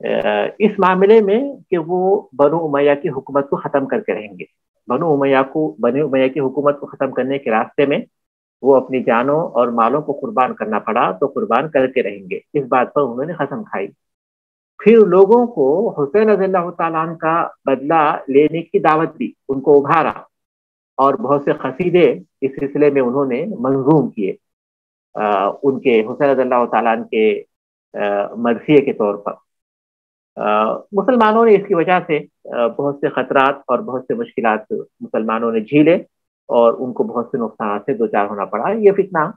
اس معاملے میں کہ وہ بنو امیہ کی حکومت کو ختم کر کے رہیں گے. بنو امیہ کی حکومت کو ختم کرنے کے راستے میں وہ اپنی جانوں اور مالوں کو قربان کرنا پڑا تو قربان کر کے رہیں گے. اس بات پر انہوں نے قسم کھائی. پھر لوگوں کو حسین رضی اللہ تعالیٰ عنہ کا بدلہ لینے کی دعوت دی، ان کو ابھارا، اور بہت سے قصیدے اس سلسلے میں انہوں نے منظوم کیے ان کے حسین رضی اللہ تعالیٰ عنہ کے مرثیے کے طور پر. مسلمانوں نے اس کی وجہ سے بہت سے خطرات اور بہت سے مشکلات مسلمانوں نے جھیلے اور ان کو بہت سے نقصانات سے دوچار ہونا پڑا. یہ فتنہ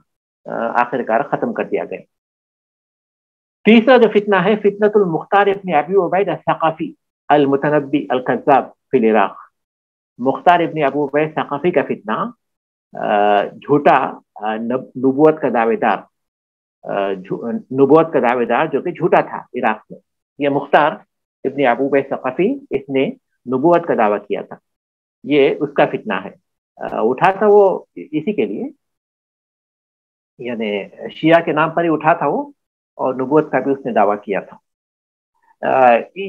آخر کار ختم کر دیا گیا. تیسرا جو فتنہ ہے، فتنۃ المختار ابن ابی عبید الثقفی المتنبی الکذاب فی العراق. مختار ابن ابو عبید ثقفی کا فتنہ، جھوٹا نبوت کا دعوے دار، جو کہ جھوٹا تھا عراق میں. یہ مختار ابن ابو عبید ثقفی، اس نے نبوت کا دعویٰ کیا تھا. یہ اس کا فتنہ ہے. اٹھا تھا وہ اسی کے لیے، یعنی شیعہ کے نام پر ہی اٹھا تھا وہ، اور نبوت کا بھی اس نے دعویٰ کیا تھا.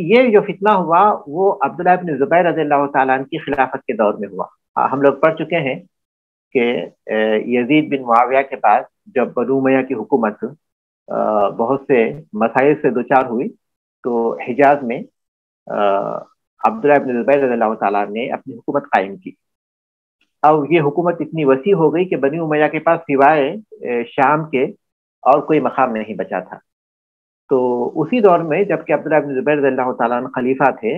یہ جو فتنہ ہوا وہ عبداللہ بن زبیر رضی اللہ تعالیٰ عنہ کی خلافت کے دور میں ہوا. ہم لوگ پڑھ چکے ہیں کہ یزید بن معاویہ کے بعد جب بنو امیہ کی حکومت بہت سے مسائل سے دوچار ہوئی تو حجاز میں عبداللہ بن زبیر رضی اللہ تعالیٰ نے اپنی حکومت قائم کی. اب یہ حکومت اتنی وسیع ہو گئی کہ بنی امیہ کے پاس سوائے شام کے اور کوئی مقام نہیں بچا تھا. تو اسی دور میں جبکہ عبداللہ بن زبیر رضی اللہ تعالیٰ عنہ خلیفہ تھے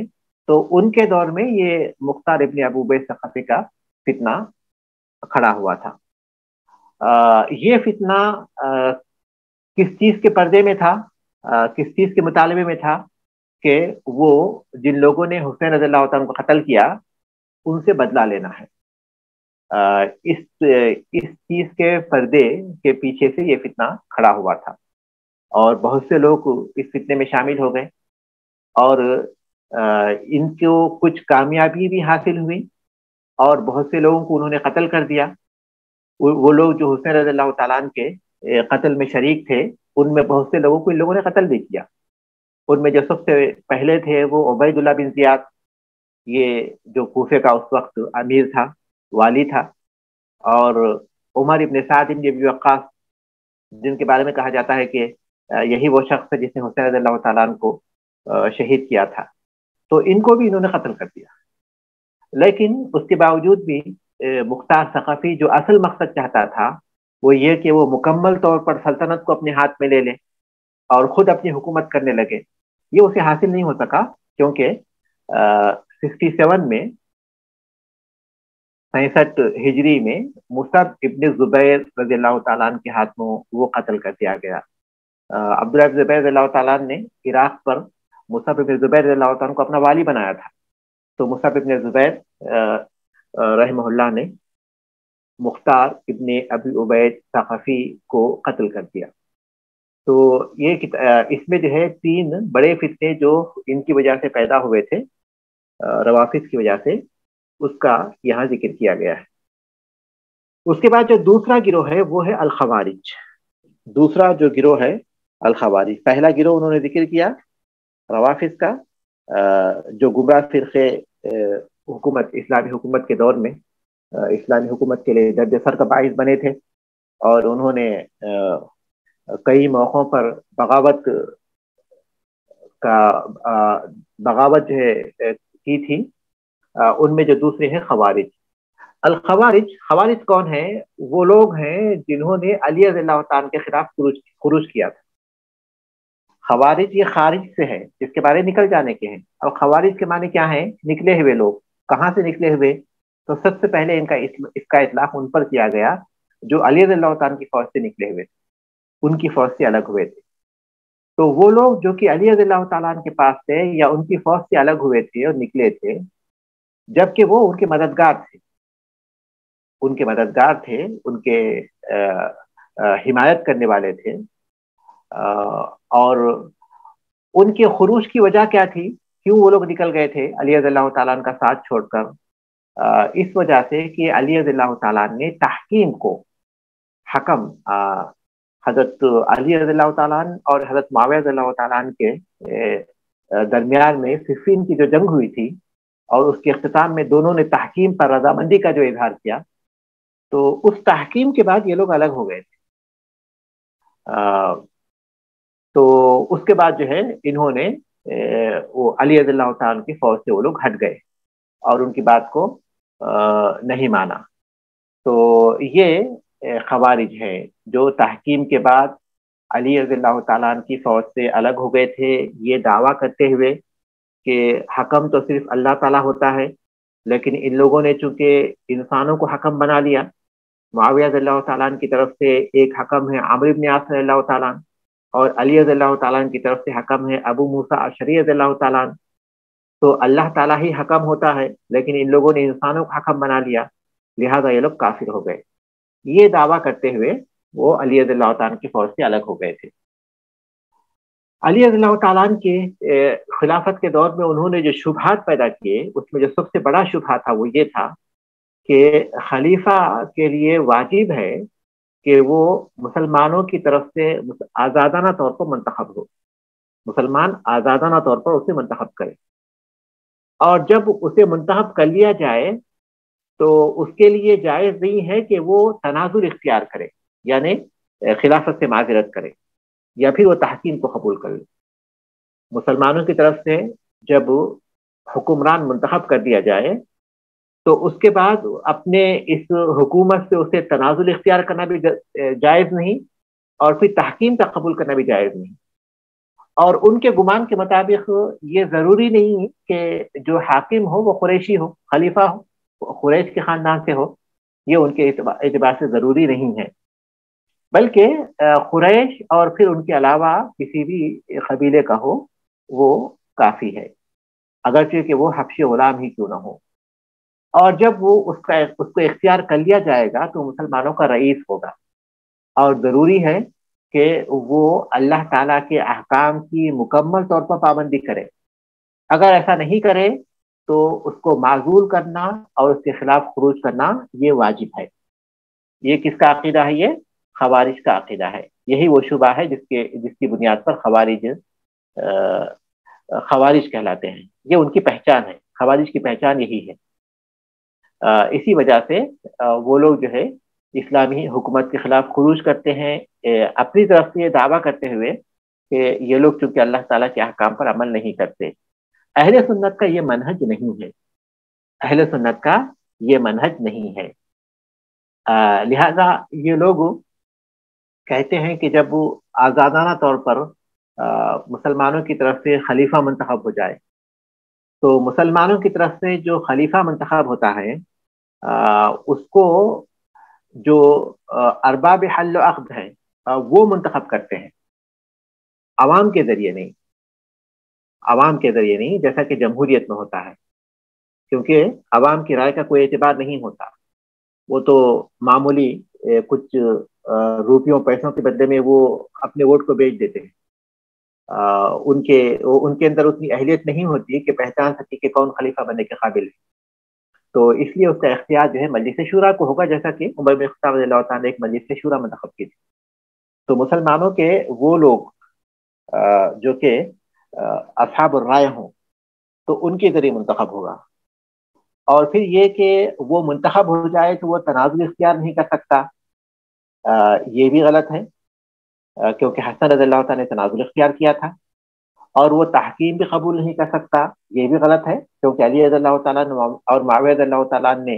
تو ان کے دور میں یہ مختار ابن ابو عبید ثقفی کا فتنہ کھڑا ہوا تھا. یہ فتنہ کس چیز کے پردے میں تھا، کس چیز کے مطالبے میں تھا کہ وہ جن لوگوں نے حسین رضی اللہ تعالیٰ عنہ کو قتل کیا ان سے بدلہ لینا ہے. اس چیز کے پردے کے پیچھے سے یہ فتنہ کھڑا ہوا تھا، اور بہت سے لوگ اس فتنے میں شامل ہو گئے، اور ان کو کچھ کامیابی بھی حاصل ہوئی، اور بہت سے لوگوں کو انہوں نے قتل کر دیا. وہ لوگ جو حسین رضی اللہ تعالیٰ عنہ کے قتل میں شریک تھے ان میں بہت سے لوگوں کو ان لوگوں نے قتل بھی کیا. ان میں جو سب سے پہلے تھے وہ عبید اللہ بن زیاد، یہ جو کوفے کا اس وقت امیر تھا، والی تھا، اور عمر ابن سعد بن ابی وقاص، جن کے بارے میں کہا جاتا ہے کہ یہی وہ شخص ہے جس نے حسین رضی اللہ تعالیٰ عنہ کو شہید کیا تھا. تو ان کو بھی انہوں نے قتل کر دیا. لیکن اس کے باوجود بھی مختار ثقفی جو اصل مقصد چاہتا تھا وہ یہ کہ وہ مکمل طور پر سلطنت کو اپنے ہاتھ میں لے لے اور خود اپنی حکومت کرنے لگے، یہ اسے حاصل نہیں ہو سکا، کیونکہ 67 میں 67 ہجری میں مصعب ابن زبیر رضی اللہ تعالیٰ عنہ کے ہاتھوں وہ قتل کر دیا گیا. عبداللہ بن زبیر رضی اللہ تعالیٰ عنہ نے عراق پر مصعب ابن زبیر رضی اللہ تعالیٰ عنہ کو اپنا والی بنایا تھا. تو مصعب ابن زبیر رحمہ اللہ نے مختار ابن ابی عبید ثقفی کو قتل کر دیا. تو یہ اس میں جو ہے 3 بڑے فتنے جو ان کی وجہ سے پیدا ہوئے تھے، روافض کی وجہ سے، اس کا یہاں ذکر کیا گیا ہے. اس کے بعد جو دوسرا گروہ ہے وہ ہے الخوارج. دوسرا جو گروہ ہے الخوارج. پہلا گروہ انہوں نے ذکر کیا روافض کا، جو گمراہ فرقے حکومت، اسلامی حکومت کے دور میں اسلامی حکومت کے لیے درد سر کا باعث بنے تھے، اور انہوں نے کئی موقعوں پر بغاوت جو ہے کی تھی. ان میں جو دوسرے ہیں خوارج. خوارج کون ہیں؟ وہ لوگ ہیں جنہوں نے علی رضی اللہ تعالیٰ کے خلاف خروج کیا تھا. خوارج یہ خارج سے ہے، جس کے بارے نکل جانے کے ہیں. اور خوارج کے معنی کیا ہیں؟ نکلے ہوئے لوگ. کہاں سے نکلے ہوئے؟ تو سب سے پہلے اس کا اطلاق ان پر کیا گیا جو علی رضی اللہ تعالیٰ کی فوج سے نکلے ہوئے تھے، ان کی فوج سے الگ ہوئے تھے. تو وہ لوگ جو کہ علی رضی اللہ تعالیٰ کے پاس تھے یا ان کی فوج سے الگ ہوئے تھے اور نکلے تھے، جبکہ وہ ان کے مددگار تھے، ان کے حمایت کرنے والے تھے. اور ان کے خروج کی وجہ کیا تھی؟ کیوں وہ لوگ نکل گئے تھے علی رضی اللہ تعالیٰ کا ساتھ چھوڑ کر؟ اس وجہ سے کہ علی رضی اللہ تعالیٰ نے تحکیم کو، حکم حضرت علی رضی اللہ تعالیٰ اور حضرت معاویہ رضی اللہ تعالیٰ کے درمیان میں صفین کی جو جنگ ہوئی تھی اور اس کے اختتام میں دونوں نے تحکیم پر رضامندی کا جو اظہار کیا، تو اس تحکیم کے بعد یہ لوگ الگ ہو گئے تھے۔ تو اس کے بعد جو ہے انہوں نے وہ علی رضی اللہ تعالیٰ کی فوج سے وہ لوگ ہٹ گئے اور ان کی بات کو نہیں مانا۔ تو یہ خوارج ہے جو تحکیم کے بعد علی رضی اللہ تعالیٰ کی فوج سے الگ ہو گئے تھے، یہ دعویٰ کرتے ہوئے کہ حکم تو صرف اللہ تعالیٰ ہوتا ہے، لیکن ان لوگوں نے چونکہ انسانوں کو حکم بنا لیا۔ معاویہ رضی اللہ تعالیٰ کی طرف سے ایک حکم ہے عمرو بن عاص رضی اللہ تعالیٰ، اور علی رضی اللہ تعالیٰ کی طرف سے حکم ہے ابو موسیٰ اشعری رضی اللہ تعالیٰ۔ تو اللہ تعالیٰ ہی حکم ہوتا ہے، لیکن ان لوگوں نے انسانوں کو حکم بنا لیا، لہذا یہ لوگ کافر ہو گئے۔ یہ دعویٰ کرتے ہوئے وہ علی رضی اللہ تعالیٰ کی فوج سے الگ ہو گئے تھے۔ علی رضی اللہ تعالیٰ کے خلافت کے دور میں انہوں نے جو شبہات پیدا کیے، اس میں جو سب سے بڑا شبہہ تھا وہ یہ تھا کہ خلیفہ کے لیے واجب ہے کہ وہ مسلمانوں کی طرف سے آزادانہ طور پر منتخب ہو، مسلمان آزادانہ طور پر اسے منتخب کرے، اور جب اسے منتخب کر لیا جائے تو اس کے لیے جائز نہیں ہے کہ وہ تنازل اختیار کرے، یعنی خلافت سے معذرت کرے یا پھر وہ تحکیم کو قبول کر لے۔ مسلمانوں کی طرف سے جب حکمران منتخب کر دیا جائے تو اس کے بعد اپنے اس حکومت سے اسے تنازل اختیار کرنا بھی جائز نہیں، اور پھر تحکیم کا قبول کرنا بھی جائز نہیں۔ اور ان کے گمان کے مطابق یہ ضروری نہیں کہ جو حاکم ہو وہ قریشی ہو، خلیفہ ہو قریش کے خاندان سے ہو، یہ ان کے اعتبار سے ضروری نہیں ہے، بلکہ قریش اور پھر ان کے علاوہ کسی بھی قبیلے کا ہو وہ کافی ہے، اگرچہ کہ وہ حبشی غلام ہی کیوں نہ ہو۔ اور جب وہ اس کو اختیار کر لیا جائے گا تو مسلمانوں کا رئیس ہوگا، اور ضروری ہے کہ وہ اللہ تعالیٰ کے احکام کی مکمل طور پر پابندی کرے۔ اگر ایسا نہیں کرے تو اس کو معزول کرنا اور اس کے خلاف خروج کرنا یہ واجب ہے۔ یہ کس کا عقیدہ ہے؟ یہ خوارج کا عقیدہ ہے۔ یہی وہ شبہ ہے جس کی بنیاد پر خوارج کہلاتے ہیں۔ یہ ان کی پہچان ہے، خوارج کی پہچان یہی ہے۔ اسی وجہ سے وہ لوگ جو ہے اسلامی حکومت کے خلاف خروج کرتے ہیں، اپنی طرف سے یہ دعویٰ کرتے ہوئے کہ یہ لوگ چونکہ اللہ تعالیٰ کے احکام پر عمل نہیں کرتے۔ اہل سنت کا یہ منہج نہیں ہے، اہل سنت کا یہ منہج نہیں ہے۔ لہذا یہ لوگ کہتے ہیں کہ جب آزادانہ طور پر مسلمانوں کی طرف سے خلیفہ منتخب ہو جائے تو مسلمانوں کی طرف سے جو خلیفہ منتخب ہوتا ہے اس کو جو ارباب حل و عقد ہیں وہ منتخب کرتے ہیں، عوام کے ذریعے نہیں، عوام کے ذریعے نہیں جیسا کہ جمہوریت میں ہوتا ہے، کیونکہ عوام کی رائے کا کوئی اعتبار نہیں ہوتا۔ وہ تو معمولی کچھ روپیوں پیسوں کے بدلے میں وہ اپنے ووٹ کو بیچ دیتے ہیں۔ ان کے اندر اتنی اہلیت نہیں ہوتی کہ پہچان سکے کہ کون خلیفہ بننے کے قابل ہے، تو اس لیے اس کا اختیار جو ہے مجلس شورا کو ہوگا، جیسا کہ عمر بن خطاب رضی اللہ تعالیٰ نے ایک مجلس شورا منتخب کی تھی۔ تو مسلمانوں کے وہ لوگ جو کہ اصحاب الرائے ہوں تو ان کے ذریعے منتخب ہوگا، اور پھر یہ کہ وہ منتخب ہو جائے تو وہ تنازل اختیار نہیں کر سکتا، یہ بھی غلط ہے، کیونکہ حسن رضی اللہ تعالیٰ نے تنازل اختیار کیا تھا، اور وہ تحکیم بھی قبول نہیں کر سکتا، یہ بھی غلط ہے، کیونکہ علی رضی اللہ تعالیٰ اور معاویہ رضی اللہ تعالیٰ نے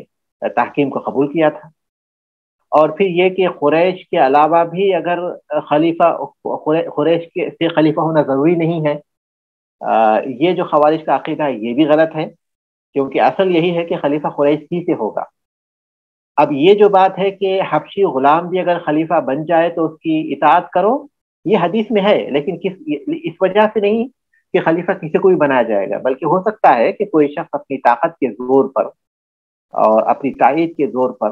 تحکیم کو قبول کیا تھا۔ اور پھر یہ کہ قریش کے علاوہ بھی اگر خلیفہ قریش سے خلیفہ ہونا ضروری نہیں ہے، یہ جو خوارج کا عقیدہ ہے یہ بھی غلط ہے، کیونکہ اصل یہی ہے کہ خلیفہ قریش ہی سے ہوگا۔ اب یہ جو بات ہے کہ حبشی غلام بھی اگر خلیفہ بن جائے تو اس کی اطاعت کرو، یہ حدیث میں ہے، لیکن اس وجہ سے نہیں کہ خلیفہ کسی کو بھی بنایا جائے گا، بلکہ ہو سکتا ہے کہ کوئی شخص اپنی طاقت کے زور پر اور اپنی تائید کے زور پر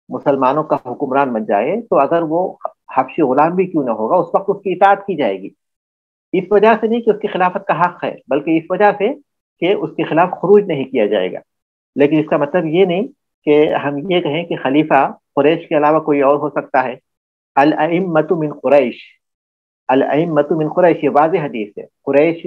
مسلمانوں کا حکمران بن جائے، تو اگر وہ حبشی غلام بھی کیوں نہ ہوگا اس وقت اس کی اطاعت کی جائے گی، اس وجہ سے نہیں کہ اس کی خلافت کا حق ہے، بلکہ اس وجہ سے کہ اس کے خلاف خروج نہیں کیا جائے گا۔ لیکن اس کا مطلب یہ نہیں کہ ہم یہ کہیں کہ خلیفہ قریش کے علاوہ کوئی اور ہو سکتا ہے۔ الائمۃ من قریش، الائمۃ من قریش، یہ واضح حدیث ہے، قریش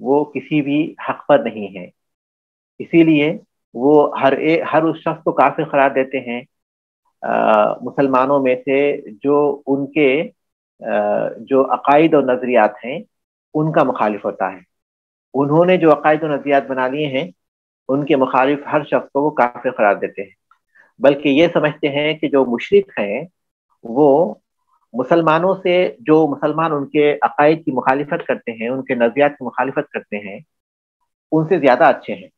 وہ کسی بھی حق پر نہیں ہے، اسی لیے وہ ہر اس شخص کو کافر قرار دیتے ہیں مسلمانوں میں سے جو ان کے جو عقائد اور نظریات ہیں ان کا مخالف ہوتا ہے۔ انہوں نے جو عقائد و نظریات بنا لیے ہیں ان کے مخالف ہر شخص کو وہ کافر قرار دیتے ہیں، بلکہ یہ سمجھتے ہیں کہ جو مشرک ہیں وہ مسلمانوں سے، جو مسلمان ان کے عقائد کی مخالفت کرتے ہیں، ان کے نظریات کی مخالفت کرتے ہیں، ان سے زیادہ اچھے ہیں۔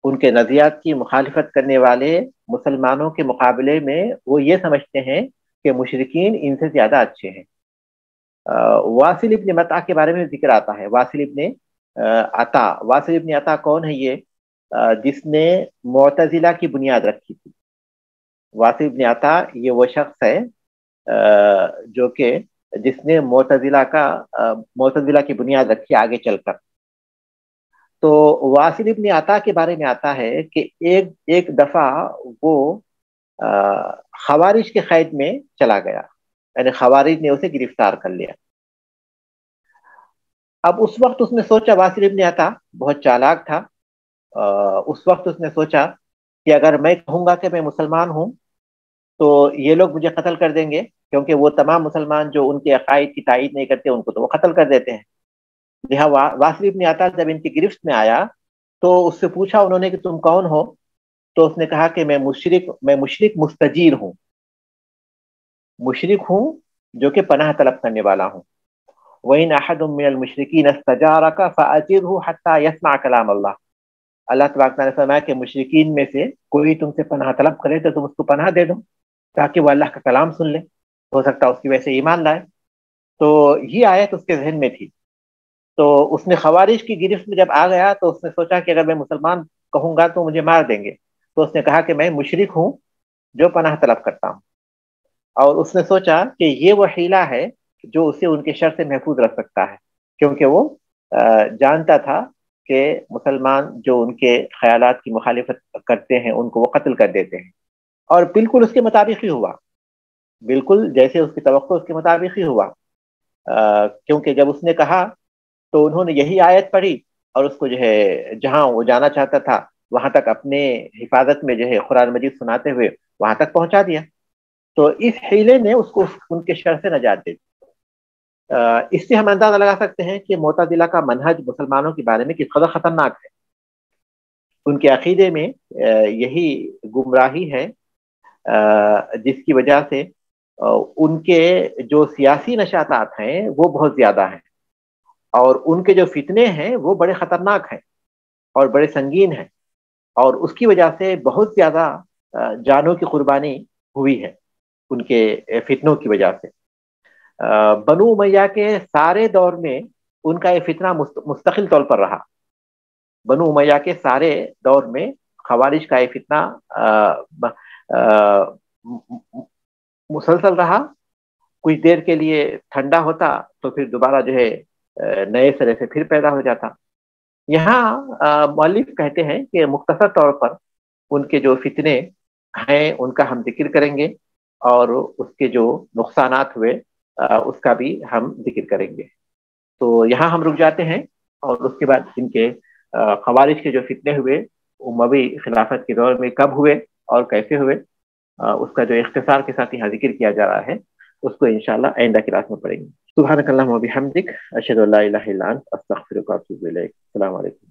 ان کے نظریات کی مخالفت کرنے والے مسلمانوں کے مقابلے میں وہ یہ سمجھتے ہیں کہ مشرکین ان سے زیادہ اچھے ہیں۔ واصل ابن متع کے بارے میں ذکر آتا ہے، واصل ابن عطا کون ہے؟ یہ جس نے معتزلہ کی بنیاد رکھی تھی۔ واصل ابن عطا یہ وہ شخص ہے جو کہ جس نے معتزلہ کی بنیاد رکھی آگے چل کر۔ تو واصل ابن عطا کے بارے میں آتا ہے کہ ایک دفعہ وہ خوارج کے قید میں چلا گیا، یعنی خوارج نے اسے گرفتار کر لیا۔ اب اس وقت اس نے سوچا، واصل ابن عطا بہت چالاک تھا، اس وقت اس نے سوچا کہ اگر میں کہوں گا کہ میں مسلمان ہوں تو یہ لوگ مجھے قتل کر دیں گے، کیونکہ وہ تمام مسلمان جو ان کے عقائد کی تائید نہیں کرتے ان کو تو وہ قتل کر دیتے ہیں۔ لہٰذا واصل ابن عطا جب ان کی گرفت میں آیا تو اس سے پوچھا انہوں نے کہ تم کون ہو؟ تو اس نے کہا کہ میں مشرک مستجیر ہوں، مشرک ہوں جو کہ پناہ طلب کرنے والا ہوں۔ وَإِنْ أَحَدٌ مِّنَ الْمُشْرِكِينَ اسْتَجَارَكَ فَأَجِرْهُ حَتَّى يَسْمَعَ كَلَامَ اللَّهِ۔ اللہ تبارک تعالیٰ نے فرمایا کہ مشرکین میں سے کوئی تم سے پناہ طلب کرے تو تم اس کو پناہ دے دو تاکہ وہ اللہ کا کلام سن لے، ہو سکتا ہے اس کی وجہ سے ایمان لائے۔ تو یہ آیت اس کے ذہن میں تھی، تو اس نے خوارج کی گرفت میں جب آ گیا تو اس نے سوچا کہ اگر میں مسلمان کہوں گا تو مجھے مار دیں گے، تو اس نے کہا کہ میں مشرک ہوں جو پناہ طلب کرتا ہوں، اور اس نے سوچا کہ یہ وہ حیلہ ہے جو اسے ان کے شر سے محفوظ رکھ سکتا ہے، کیونکہ وہ جانتا تھا کہ مسلمان جو ان کے خیالات کی مخالفت کرتے ہیں ان کو وہ قتل کر دیتے ہیں، اور بالکل اس کے مطابق ہی ہوا، بالکل جیسے اس کی توقع اس کے مطابق ہی ہوا۔ کیونکہ جب اس نے کہا تو انہوں نے یہی آیت پڑھی اور اس کو جو ہے جہاں وہ جانا چاہتا تھا وہاں تک اپنے حفاظت میں جو ہے قرآن مجید سناتے ہوئے وہاں تک پہنچا دیا۔ تو اس حیلے نے اس کو ان کے شر سے نجات دے دی۔ اس سے ہم اندازہ لگا سکتے ہیں کہ معتزلہ کا منہج مسلمانوں کے بارے میں کس قدر خطرناک ہے۔ ان کے عقیدے میں یہی گمراہی ہے جس کی وجہ سے ان کے جو سیاسی نشاطات ہیں وہ بہت زیادہ ہیں، اور ان کے جو فتنے ہیں وہ بڑے خطرناک ہیں اور بڑے سنگین ہیں، اور اس کی وجہ سے بہت زیادہ جانوں کی قربانی ہوئی ہے ان کے فتنوں کی وجہ سے۔ بنو امیہ کے سارے دور میں ان کا یہ فتنہ مستقل طور پر رہا۔ بنو امیہ کے سارے دور میں خوارج کا یہ فتنہ مسلسل رہا، کچھ دیر کے لیے ٹھنڈا ہوتا تو پھر دوبارہ جو ہے نئے سرے سے پھر پیدا ہو جاتا۔ یہاں مؤلف کہتے ہیں کہ مختصر طور پر ان کے جو فتنے ہیں ان کا ہم ذکر کریں گے، اور اس کے جو نقصانات ہوئے اس کا بھی ہم ذکر کریں گے۔ تو یہاں ہم رک جاتے ہیں، اور اس کے بعد ان کے خوارج کے جو فتنے ہوئے اموی خلافت کے دور میں کب ہوئے اور کیسے ہوئے، اس کا جو اختصار کے ساتھ یہاں ذکر کیا جا رہا ہے اس کو انشاءاللہ آئندہ کلاس میں پڑھیں گے۔ سبحانک اللہم و بحمدک، اشہد ان لا الہ الا انت، استغفرک و اتوب الیک۔ السلام علیکم۔